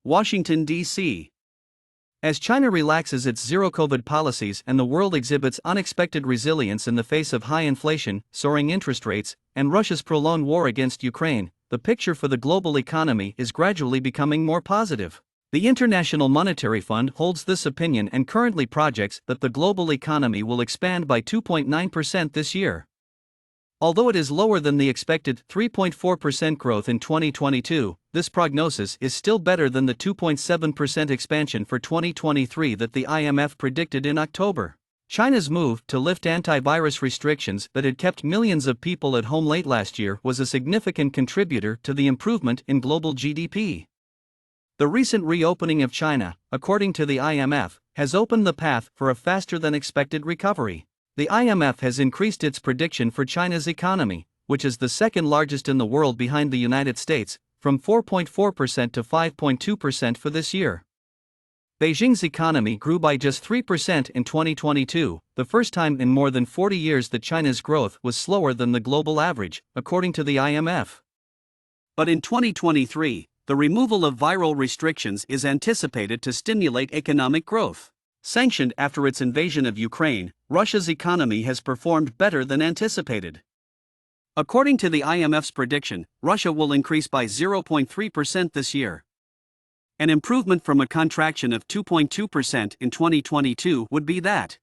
Washington, D.C. As China relaxes its zero-COVID policies and the world exhibits unexpected resilience in the face of high inflation, soaring interest rates, and Russia's prolonged war against Ukraine, the picture for the global economy is gradually becoming more positive. The International Monetary Fund holds this opinion and currently projects that the global economy will expand by 2.9% this year. Although it is lower than the expected 3.4% growth in 2022, this prognosis is still better than the 2.7% expansion for 2023 that the IMF predicted in October. China's move to lift antivirus restrictions that had kept millions of people at home late last year was a significant contributor to the improvement in global GDP. The recent reopening of China, according to the IMF, has opened the path for a faster-than-expected recovery. The IMF has increased its prediction for China's economy, which is the second largest in the world behind the United States, from 4.4% to 5.2% for this year. Beijing's economy grew by just 3% in 2022, the first time in more than 40 years that China's growth was slower than the global average, according to the IMF. But in 2023, the removal of viral restrictions is anticipated to stimulate economic growth. Sanctioned after its invasion of Ukraine, Russia's economy has performed better than anticipated. According to the IMF's prediction, Russia will increase by 0.3% this year. An improvement from a contraction of 2.2% in 2022 would be that.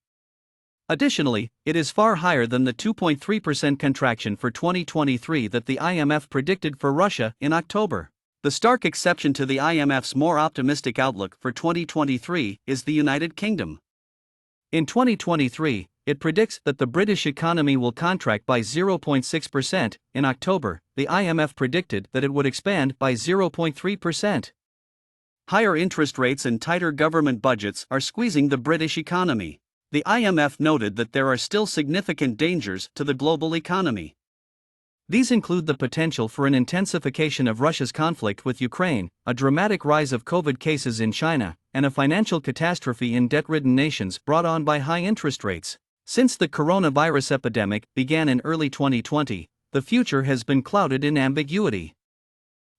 Additionally, it is far higher than the 2.3% contraction for 2023 that the IMF predicted for Russia in October. The stark exception to the IMF's more optimistic outlook for 2023 is the United Kingdom. In 2023, it predicts that the British economy will contract by 0.6%. In October, the IMF predicted that it would expand by 0.3%. Higher interest rates and tighter government budgets are squeezing the British economy. The IMF noted that there are still significant dangers to the global economy. These include the potential for an intensification of Russia's conflict with Ukraine, a dramatic rise of COVID cases in China, and a financial catastrophe in debt-ridden nations brought on by high interest rates. Since the coronavirus epidemic began in early 2020, the future has been clouded in ambiguity.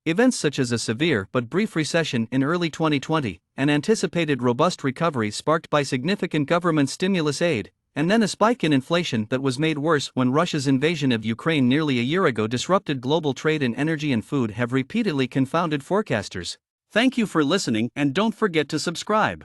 Events such as a severe but brief recession in early 2020, an anticipated robust recovery sparked by significant government stimulus aid, and then a spike in inflation that was made worse when Russia's invasion of Ukraine nearly a year ago disrupted global trade in energy and food have repeatedly confounded forecasters. Thank you for listening and don't forget to subscribe.